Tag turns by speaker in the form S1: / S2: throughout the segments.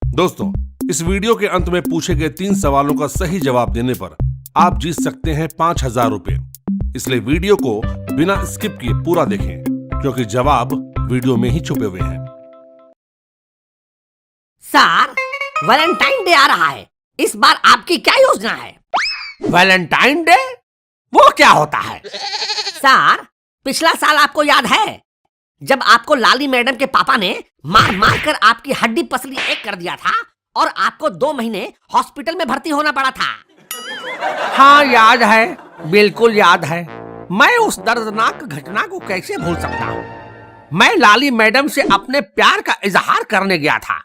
S1: दोस्तों, इस वीडियो के अंत में पूछे गए 3 सवालों का सही जवाब देने पर आप जीत सकते हैं 5,000 रुपए। इसलिए वीडियो को बिना स्किप किए पूरा देखें, क्योंकि जवाब वीडियो में ही छुपे हुए हैं।
S2: सर, वैलेंटाइन डे आ रहा है, इस बार आपकी क्या योजना है?
S3: Valentine day? वो क्या होता है?
S2: सर, पिछला साल आपको याद है जब आपको लाली मैडम के पापा ने मार मार कर आपकी हड्डी पसली एक कर दिया था और आपको 2 महीने हॉस्पिटल में भर्ती होना पड़ा था।
S3: हाँ, याद है, बिल्कुल याद है। मैं उस दर्दनाक घटना को कैसे भूल सकता हूँ। मैं लाली मैडम से अपने प्यार का इजहार करने गया था,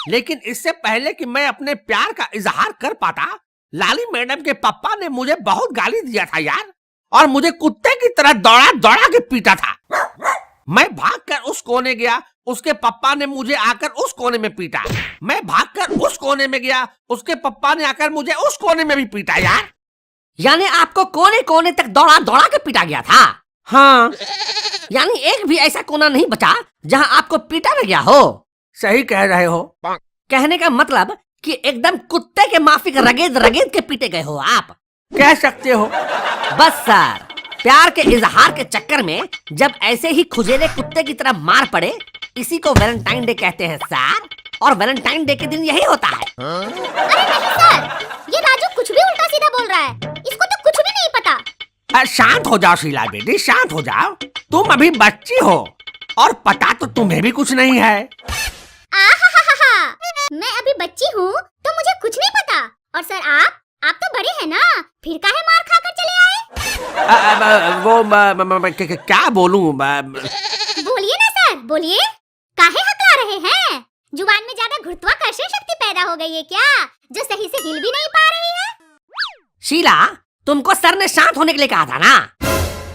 S3: लेकिन इससे पहले कि मैं अपने प्यार का इजहार कर पाता, लाली मैडम के पापा ने मुझे बहुत गाली दिया था यार, और मुझे कुत्ते की तरह दौड़ा दौड़ा के पीटा था। मैं भागकर उस कोने गया, उसके पापा ने मुझे आकर उस कोने में पीटा। मैं भागकर उस कोने में गया, उसके पापा ने आकर मुझे उस कोने में भी पीटा यार।
S2: यानी आपको कोने कोने तक दौड़ा दौड़ा के पीटा गया था?
S3: हाँ।
S2: यानी एक भी ऐसा कोना नहीं बचा जहां आपको पीटा न गया हो?
S3: सही कह रहे हो।
S2: कहने का मतलब कि एकदम कुत्ते के माफिक रगेद रगेद के पीटे गए हो आप?
S3: कह सकते हो।
S2: बस सर, प्यार के इजहार के चक्कर में जब ऐसे ही खुजेले कुत्ते की तरह मार पड़े, इसी को वैलेंटाइन डे कहते हैं सर। और वैलेंटाइन डे के दिन यही होता है।
S4: अरे नहीं सर, ये राजू कुछ भी उल्टा सीधा बोल रहा है, इसको तो कुछ भी नहीं पता।
S3: शांत हो जाओ शीला बेटी, शांत हो जाओ। तुम अभी बच्ची हो और पता तो तुम्हें भी कुछ नहीं है।
S4: आहाहाहा, मैं अभी बच्ची हूँ तो मुझे कुछ नहीं पता। और सर आप तो बड़े हैं ना, फिर काहे मार खाकर चले आए?
S3: क्या बोलूं?
S4: बोलिए ना सर, बोलिए। काहे हकला रहे हैं? जुबान में ज्यादा गुरुत्वाकर्षण शक्ति पैदा हो गई है क्या, जो सही से हिल भी नहीं पा रही है?
S2: शीला, तुमको सर ने शांत होने के लिए कहा था ना?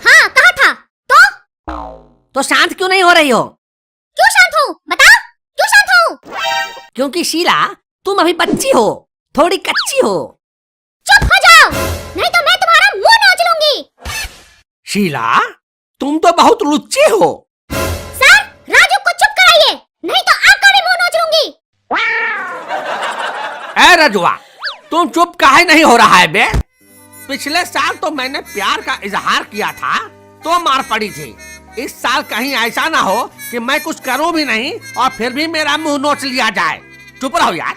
S4: हाँ, कहा था।
S2: तो शांत क्यों नहीं हो रही हो?
S4: क्यों शांत हूँ? बता, क्यों शांत हूँ?
S2: क्योंकि शीला, तुम अभी बच्ची हो, थोड़ी कच्ची हो।
S4: चुप हो जाओ, नहीं तो मैं तुम्हारा मुंह नोच लूंगी।
S3: शीला, तुम तो बहुत लुच्ची हो।
S4: सर, राजू को चुप कराइए, नहीं तो आपका भी मुंह नोच लूंगी।
S3: ए रजुआ, तुम चुप काहे नहीं हो रहा है बे? पिछले साल तो मैंने प्यार का इजहार किया था तो मार पड़ी थी। इस साल कहीं ऐसा ना हो कि मैं कुछ करूं भी नहीं और फिर भी मेरा मुंह नोच लिया जाए। चुप रहो यार।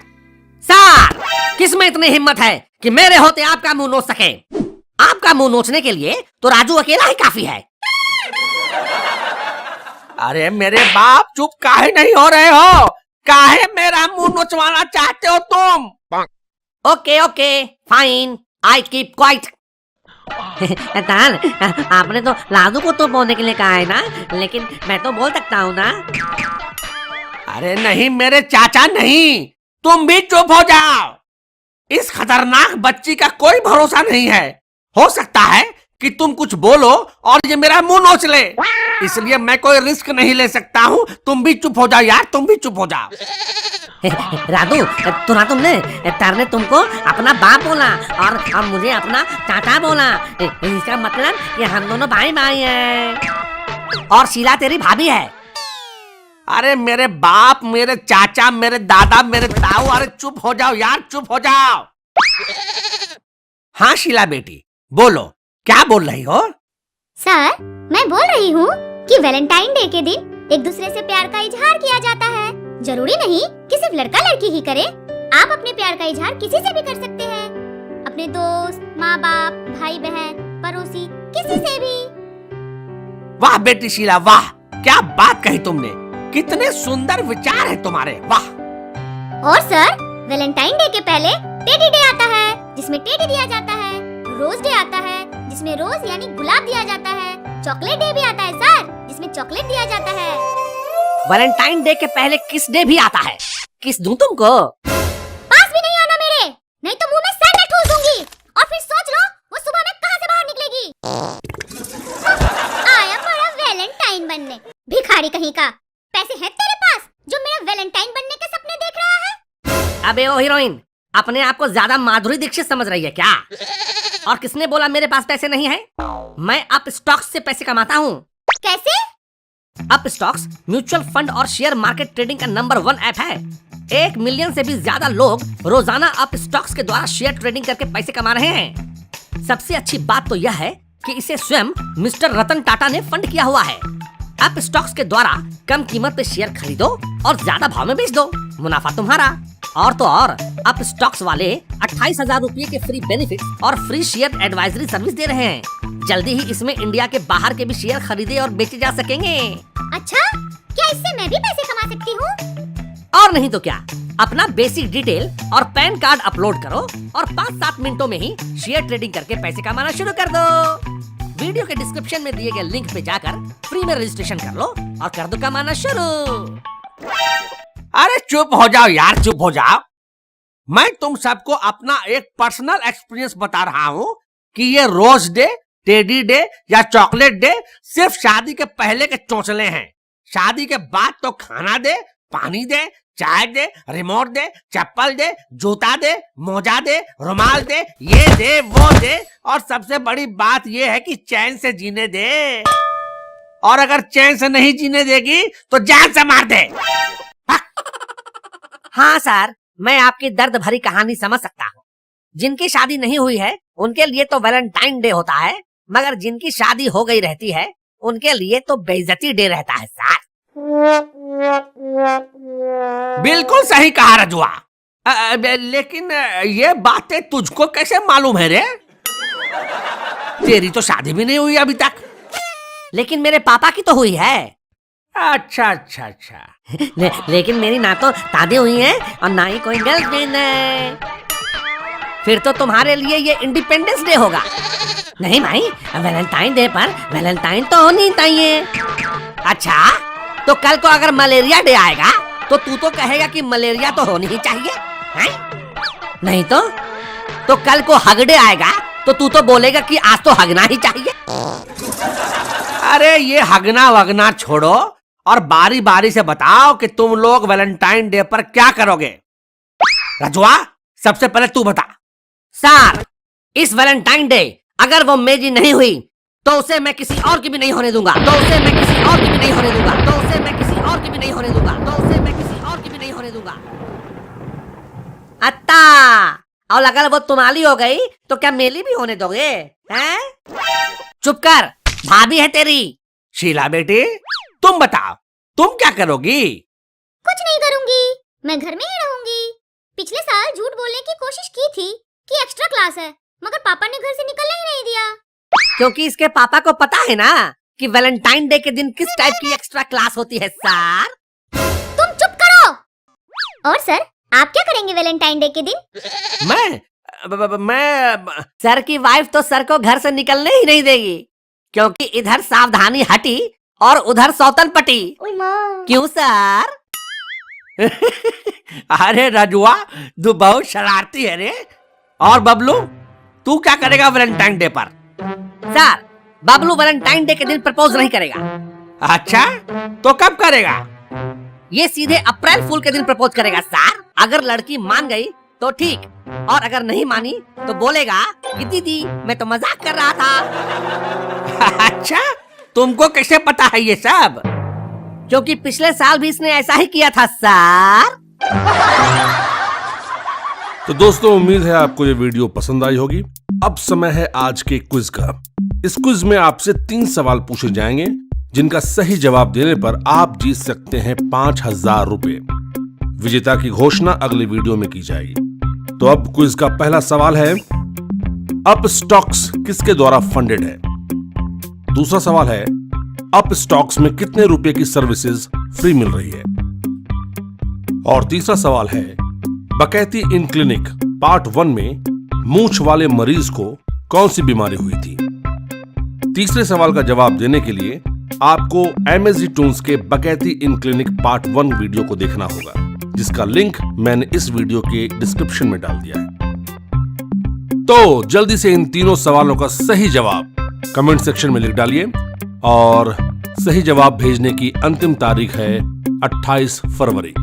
S2: सर, किस में इतनी हिम्मत है कि मेरे होते आपका मुंह नोच सके? आपका मुंह नोचने के लिए तो राजू अकेला ही काफी है।
S3: अरे मेरे बाप, चुप काहे नहीं हो रहे हो? काहे मेरा मुंह नोचवाना चाहते हो तुम?
S2: Okay okay fine, I keep quiet. तान, आपने तो लादू को तो बोलने के लिए कहा है ना, लेकिन मैं तो बोल सकता हूँ ना।
S3: अरे नहीं मेरे चाचा, नहीं, तुम भी चुप हो जाओ। इस खतरनाक बच्ची का कोई भरोसा नहीं है। हो सकता है कि तुम कुछ बोलो और ये मेरा मुंह नोच ले, इसलिए मैं कोई रिस्क नहीं ले सकता हूँ। तुम भी चुप हो जाओ यार, तुम भी चुप हो जाओ।
S2: राधू, तुमने तार ने तुमको अपना बाप बोला और मुझे अपना चाचा बोला। इसका मतलब कि हम दोनों भाई भाई हैं और शीला तेरी भाभी है।
S3: अरे मेरे बाप, मेरे चाचा, मेरे दादा, मेरे ताऊ, अरे चुप हो जाओ यार, चुप हो जाओ। हाँ शीला बेटी, बोलो, क्या बोल रही हो?
S4: सर, मैं बोल रही हूँ कि वैलेंटाइन डे के दिन एक दूसरे से प्यार का इजहार किया जाता है। जरूरी नहीं कि सिर्फ लड़का लड़की ही करे, आप अपने प्यार का इजहार किसी से भी कर सकते हैं। अपने दोस्त, माँ बाप, भाई बहन, पड़ोसी, किसी से भी।
S3: वाह बेटी शीला, वाह, क्या बात कही तुमने। कितने सुंदर विचार है तुम्हारे, वाह।
S4: और सर, वैलेंटाइन डे के पहले टेडी डे आता है, जिसमें टेडी दिया जाता है। रोज डे आता है, जिसमें रोज यानी गुलाब दिया जाता है। चॉकलेट डे भी आता है सर, जिसमें चॉकलेट दिया जाता है।
S2: वैलेंटाइन डे के पहले किस डे भी आता है। किस दूं तुमको?
S4: पास भी नहीं आना मेरे, नहीं तो मुंह में सैंडल ठूस दूंगी और फिर सोच लो वो सुबह में कहां से बाहर निकलेगी। आया बड़ा वैलेंटाइन बनने, भिखारी कहीं का। पैसे हैं तेरे पास जो मेरा वैलेंटाइन बनने के सपने देख रहा है?
S2: अबे ओ हीरोइन, अपने आप को ज्यादा माधुरी दीक्षित समझ रही है क्या? और किसने बोला मेरे पास पैसे नहीं है? मैं अप स्टॉक्स से पैसे कमाता हूँ।
S4: कैसे?
S2: अप स्टॉक्स म्यूचुअल फंड और शेयर मार्केट ट्रेडिंग का नंबर 1 ऐप है। 1 मिलियन से भी ज्यादा लोग रोजाना अप स्टॉक्स के द्वारा शेयर ट्रेडिंग करके पैसे कमा रहे हैं। सबसे अच्छी बात तो यह है कि इसे स्वयं मिस्टर रतन टाटा ने फंड किया हुआ है। अप स्टॉक्स के द्वारा कम कीमत पे शेयर खरीदो और ज्यादा भाव में बेच दो, मुनाफा तुम्हारा। और तो और अप स्टॉक्स वाले 28,000 रुपए के फ्री बेनिफिट और फ्री शेयर एडवाइजरी सर्विस दे रहे हैं। जल्दी ही इसमें इंडिया के बाहर के भी शेयर खरीदे और बेचे जा सकेंगे।
S4: अच्छा, क्या इससे मैं भी पैसे कमा सकती हूँ?
S2: और नहीं तो क्या, अपना बेसिक डिटेल और पैन कार्ड अपलोड करो और 5-7 मिनटों में ही शेयर ट्रेडिंग करके पैसे कमाना शुरू कर दो। वीडियो के डिस्क्रिप्शन में दिए गए लिंक पे जाकर फ्री में रजिस्ट्रेशन कर लो और कर दो कमाना शुरू।
S3: अरे चुप हो जाओ यार, चुप हो जाओ। मैं तुम सबको अपना एक पर्सनल एक्सपीरियंस बता रहा हूँ कि ये रोज डे, टेडी डे या चॉकलेट डे सिर्फ शादी के पहले के चौंचले हैं। शादी के बाद तो खाना दे, पानी दे, चाय दे, रिमोट दे, चप्पल दे, जूता दे, मोजा दे, रुमाल दे, ये दे, वो दे, और सबसे बड़ी बात ये है कि चैन से जीने दे। और अगर चैन से नहीं जीने देगी तो जान से मार दे।
S2: हाँ सर, मैं आपकी दर्द भरी कहानी समझ सकता हूँ। जिनकी शादी नहीं हुई है उनके लिए तो वैलेंटाइन डे होता है, मगर जिनकी शादी हो गई रहती है उनके लिए तो बेइज्जती डे रहता है सर।
S3: बिल्कुल सही कहा रजुआ। लेकिन ये बातें तुझको कैसे मालूम है रे? तेरी तो शादी भी नहीं हुई अभी तक।
S2: लेकिन मेरे पापा की तो हुई है।
S3: अच्छा अच्छा अच्छा।
S2: लेकिन मेरी ना तो शादी हुई है और ना ही कोई गर्लफ्रेंड है। फिर तो तुम्हारे लिए ये इंडिपेंडेंस डे होगा। नहीं भाई, वैलेंटाइन डे पर वैलेंटाइन तो होनी चाहिए। अच्छा, तो कल को अगर मलेरिया डे आएगा तो तू तो कहेगा कि मलेरिया तो होनी ही चाहिए है? नहीं तो कल को हग डे आएगा तो तू तो बोलेगा कि आज तो हगना ही चाहिए।
S3: अरे ये हगना वगना छोड़ो और बारी बारी से बताओ कि तुम लोग वैलेंटाइन डे पर क्या करोगे। रजुआ, सबसे पहले तू बता।
S2: सर, इस वैलेंटाइन डे अगर वो मेरी नहीं हुई तो उसे मैं किसी और की भी नहीं होने दूंगा। अत्ता, और अगर वो तुम्हारी हो गई तो क्या मेरी भी होने दोगे? हैं? चुप कर, भाभी है तेरी।
S3: शीला बेटी, तुम बताओ, तुम क्या करोगी?
S4: कुछ नहीं करूंगी, मैं घर में ही रहूंगी। पिछले साल झूठ बोलने की कोशिश की थी कि एक्स्ट्रा क्लास है, मगर पापा ने घर से निकलने ही नहीं दिया।
S2: क्योंकि इसके पापा को पता है ना कि वैलेंटाइन डे के दिन किस टाइप की एक्स्ट्रा क्लास होती है सर।
S4: तुम चुप करो। और सर, आप क्या करेंगे वैलेंटाइन डे के दिन?
S3: मैं
S2: सर की वाइफ तो सर को घर से निकलने ही नहीं देगी, क्योंकि इधर सावधानी हटी और उधर सौतन पटी। क्यों सर?
S3: अरे रजुआ, तू बहुत शरारती है रे। और बबलू, तू क्या करेगा वैलेंटाइन डे पर?
S2: सर, बबलू वैलेंटाइन डे के दिन प्रपोज नहीं करेगा।
S3: अच्छा, तो कब करेगा?
S2: ये सीधे अप्रैल फूल के दिन प्रपोज करेगा सर। अगर लड़की मान गई तो ठीक, और अगर नहीं मानी तो बोलेगा कि दीदी मैं तो मजाक कर रहा था।
S3: अच्छा, तुमको कैसे पता है ये सब?
S2: क्योंकि पिछले साल भी इसने ऐसा ही किया था सर।
S1: तो दोस्तों, उम्मीद है आपको ये वीडियो पसंद आई होगी। अब समय है आज के क्विज का। इस क्विज में आपसे 3 सवाल पूछे जाएंगे, जिनका सही जवाब देने पर आप जीत सकते हैं 5,000 रुपए। विजेता की घोषणा अगली वीडियो में की जाएगी। तो अब क्विज का पहला सवाल है, अप स्टॉक्स किसके द्वारा फंडेड है? दूसरा सवाल है, अप स्टॉक्स में कितने रुपए की सर्विसेज फ्री मिल रही है? और तीसरा सवाल है, बकैती इन क्लिनिक पार्ट 1 में मूंछ वाले मरीज को कौन सी बीमारी हुई थी? तीसरे सवाल का जवाब देने के लिए आपको MSG टून्स के बकैती इन क्लिनिक पार्ट 1 वीडियो को देखना होगा, जिसका लिंक मैंने इस वीडियो के डिस्क्रिप्शन में डाल दिया है। तो जल्दी से इन तीनों सवालों का सही जवाब कमेंट सेक्शन में लिख डालिए, और सही जवाब भेजने की अंतिम तारीख है 28 फरवरी।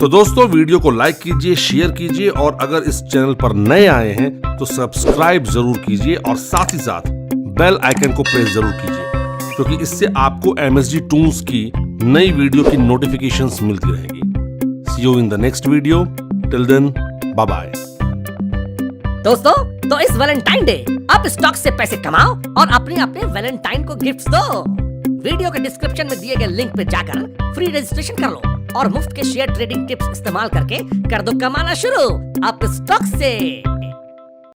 S1: तो दोस्तों, वीडियो को लाइक कीजिए, शेयर कीजिए, और अगर इस चैनल पर नए आए हैं तो सब्सक्राइब जरूर कीजिए, और साथ ही साथ बेल आइकन को प्रेस जरूर कीजिए, क्योंकि इससे आपको MSG टून्स की नई वीडियो की नोटिफिकेशंस मिलती रहेगी। See you in the next video. Till then, bye bye.
S2: दोस्तों, तो इस वैलेंटाइन डे आप स्टॉक से पैसे कमाओ और अपने अपने वैलेंटाइन को गिफ्ट्स दो। वीडियो के डिस्क्रिप्शन में दिए गए लिंक पे जाकर फ्री रजिस्ट्रेशन कर लो और मुफ्त के शेयर ट्रेडिंग टिप्स इस्तेमाल करके कर दो कमाना शुरू आप स्टॉक से।